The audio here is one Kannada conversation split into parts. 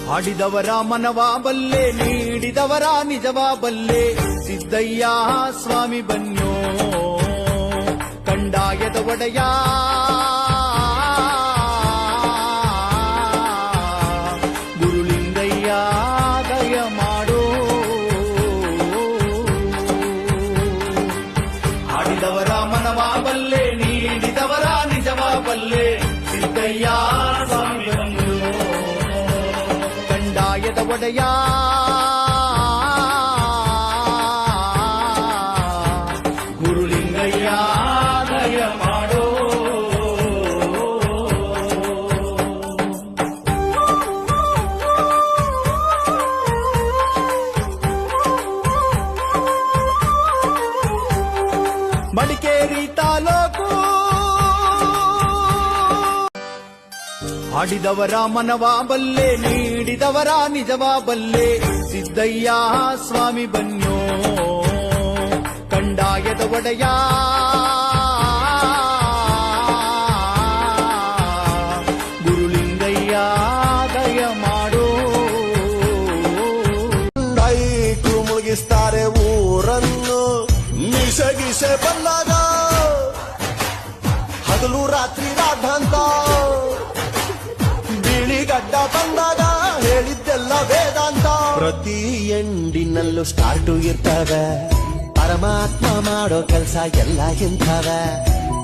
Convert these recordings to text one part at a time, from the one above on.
ಹಾಡಿದವರ ಮನವ ಬಲ್ಲೆ, ನೀಡಿದವರ ನಿಜವ ಬಲ್ಲೆ, ಸಿದ್ದಯ್ಯ ಸ್ವಾಮಿ ಬನ್ಯೋ ಕಂಡಾಯದ ಒಡೆಯ. ಗುರುಲಿಂಗಯ್ಯ ದಯ ಮಾಡೋ. ಹಾಡಿದವರ ಮನವ ಬಲ್ಲೆ, ನೀಡಿದವರ ನಿಜವ ಬಲ್ಲೆ, ಸಿದ್ದಯ್ಯ ಸ್ವಾಮಿ ಬನ್ಯೋ ಕಂಡಾಯದ ಒಡೆಯ. ಗುರುಲಿಂಗಯ್ಯ ದಯ ಮಾಡೋ. ಮಡಿಕೇರಿ ತಾಲೂಕು ಹಾಡಿದವರ ಮನವ ಬಲ್ಲೆ, ನೀಡಿದವರ ನಿಜವ ಬಲ್ಲೆ, ಸಿದ್ದಯ್ಯ ಸ್ವಾಮಿ ಬನ್ಯೋ ಕಂಡಾಯದ ಒಡೆಯ. ಗುರುಲಿಂಗಯ್ಯ ದಯ ಮಾಡೋ. ನೈಟು ಮುಳುಗಿಸ್ತಾರೆ ಊರನ್ನು ನಿಶಗಿಸೆ ಬಂದಾಗ, ಹಗಲು ರಾತ್ರಿ ರಾಧಾಂತ ಬಿಳಿಗಡ್ಡ ಬಂದಾಗ ಹೇಳಿದ್ದೆಲ್ಲ ವೇದಾಂತ. ಪ್ರತಿ ಎಂಡಿನಲ್ಲೂ ಸ್ಟಾರ್ಟು ಇರ್ತವೆ, ಪರಮಾತ್ಮ ಮಾಡೋ ಕೆಲಸ ಎಲ್ಲ ಇಂಥವೆ.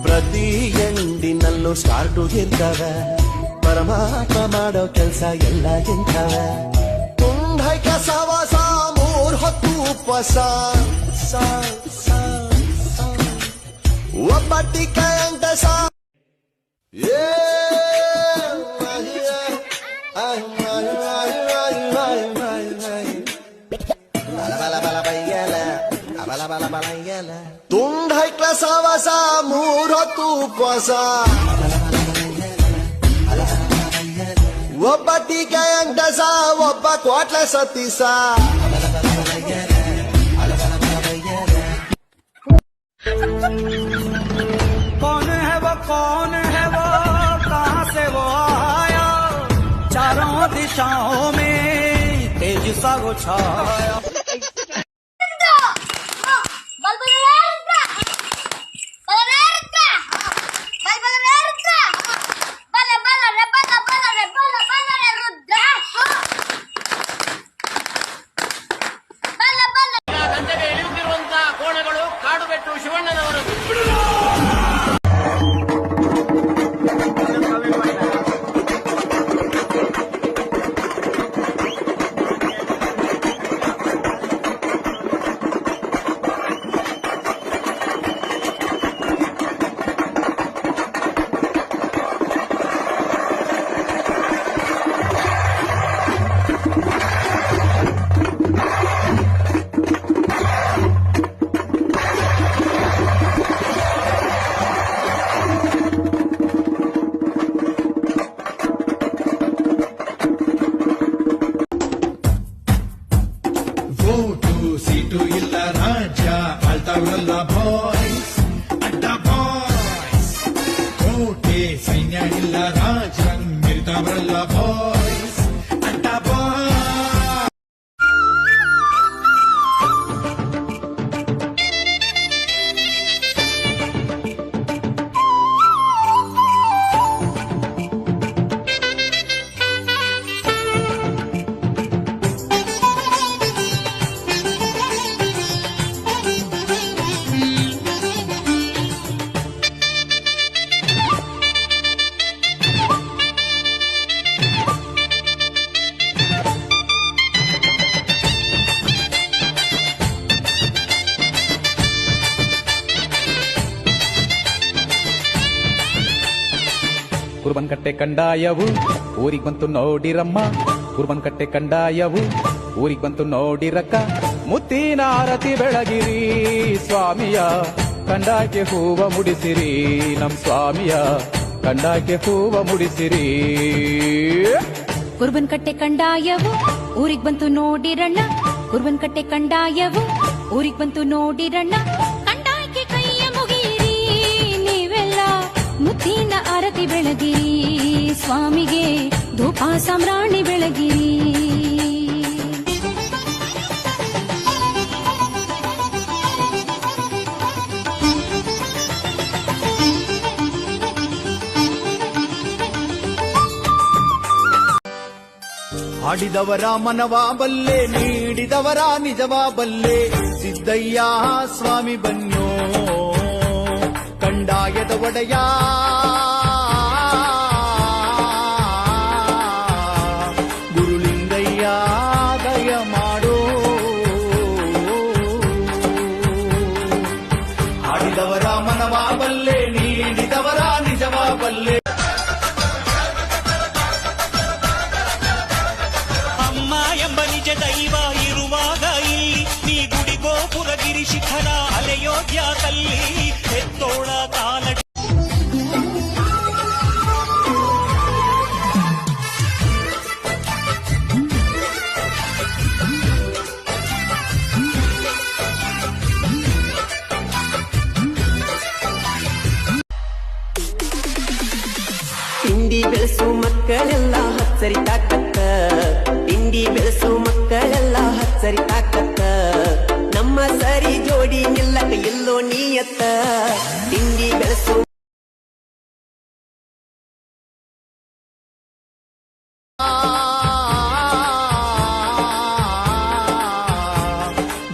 ಪ್ರತಿ ಎಂಡಿನಲ್ಲೂ ಸ್ಟಾರ್ಟು ಇರ್ತವೆ, ಪರಮಾತ್ಮ ಮಾಡೋ ಕೆಲಸ ಎಲ್ಲ ಇಂಥವೆ. ತುಂಡೈಕ ಸವಾಸ 3 ಹೊತ್ತು ಉಪವಾಸ, ಒಬ್ಬಟ್ಟಿಕ ಎಂಟಸ. ತುಂಡೈಕ ಸವಾಸ 3 ಹೊತ್ತು ಉಪವಾಸ, ಒಬ್ಬಟ್ಟಿಕ ಎಂಟಸ, ಒಬ್ಬ ಕೋಟ್ಲ ಸತೀಸ. कौन है वो कहाँ से वो आया, चारों दिशाओं में तेज सा वो छाया. ಕೋಣಗಳು ಕಾಡುಬೆಟ್ಟು ಶಿವಣ್ಣನವರು. ಸೀಟು ಇಲ್ಲ ರಾಜ್ಯ ಆಳ್ತಾವ್ರಲ್ಲ ಬಾಯ್ಸ್, ಅಡ್ಡ ಬಾಯ್ಸ್. ಕೋಟೆ ಸೈನ್ಯ ಇಲ್ಲ ರಾಜ ಮಿರ್ತಾವ್ರಲ್ಲ ಬಾಯ್ಸ್, ಅಡ್ಡ ಬಾಯ್ಸ್. ಕುರುಬನ್ಕಟ್ಟೆ ಕಂಡಾಯವು ಊರಿಗೆ ಬಂತು ನೋಡಿರಮ್ಮ, ಕುರುಬನ್ಕಟ್ಟೆ ಕಂಡಾಯವು ಊರಿಗೆ ಬಂತು ನೋಡಿರಕ್ಕ. ಮುತ್ತಿನ ಆರತಿ ಬೆಳಗಿರಿ ಸ್ವಾಮಿಯ ಕಂಡಾಕೆ ಹೂವ ಮುಡಿಸಿರಿ, ನಮ್ ಸ್ವಾಮಿಯ ಕಂಡಾಕೆ ಹೂವ ಮುಡಿಸಿರಿ. ಕುರುಬನ್ಕಟ್ಟೆ ಕಂಡಾಯವು ಊರಿಗೆ ಬಂತು ನೋಡಿರಣ್ಣ, ಕುರುಬನ್ಕಟ್ಟೆ ಕಂಡಾಯವು ಊರಿಗೆ ಬಂತು ನೋಡಿರಣ್ಣ. ಕಂಡಾಕೆ ಕೈಯ ಮುಗಿಯಿರಿ ನೀವೆಲ್ಲ, ಮುತ್ತಿನ ಆರತಿ ಬೆಳಗಿರಿ ಸ್ವಾಮಿಗೆ ಧೂಪ ಸಾಮ್ರಾಣಿ ಬೆಳಗಿರಿ. ಹಾಡಿದವರ ಮನವ ಬಲ್ಲೆ ನೀಡಿದವರ ನಿಜವ ಬಲ್ಲೆ ಸಿದ್ದಯ್ಯ ಸ್ವಾಮಿ ಬನ್ಯೋ ಕಂಡಾಯದ ಒಡೆಯ ಗುರುಲಿಂಗಯ್ಯ ದಯ ಮಾಡೋ ಹಾಡಿದವರ ಮನವ ಬಲ್ಲೆ ನೀಡಿದವರ ನಿಜವ ಬಲ್ಲೆ. ಅಮ್ಮ ಎಂಬ ನಿಜ ದೈವ ಇರುವಾಗ ಇಲ್ಲಿ ನೀ ಗುಡಿ ಗೋಪುರ ಗಿರಿ ಶಿಖರ ಅಲೆಯೋಧ್ಯ ತಲ್ಲಿ ಎತ್ತೋಳ ಕಾಲ ತಿಂಡಿ ಬೆಳೆಸು ಮಕ್ಕಳೆಲ್ಲ ಹಚ್ಚರಿ ತಾಕತ್ತ, ತಿಂಡಿ ಬೆಳೆಸು ಮಕ್ಕಳೆಲ್ಲ ಹಚ್ಚರಿ ತಾಕತ್ತ, ನಮ್ಮ ಸರಿ ಜೋಡಿ ನಿಲ್ಲಕ ಎಲ್ಲೋ ನೀಯತ್ತ. ತಿಂಡಿ ಬೆಳೆಸು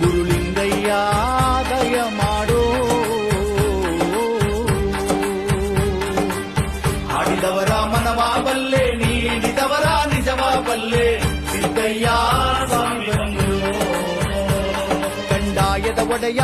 ಗುರುಲಿಂಗಯ್ಯ ದಯ ಮಾಡೋ ಹಾಡಿದವರ ಮನವ ಬಲ್ಲೆ ನೀಡಿದವರ ನಿಜವ ಬಲ್ಲೆ ಸಿದ್ದಯ್ಯ ಸ್ವಾಮಿ ಬಂದು ಕಂಡಾಯದ ಒಡೆಯ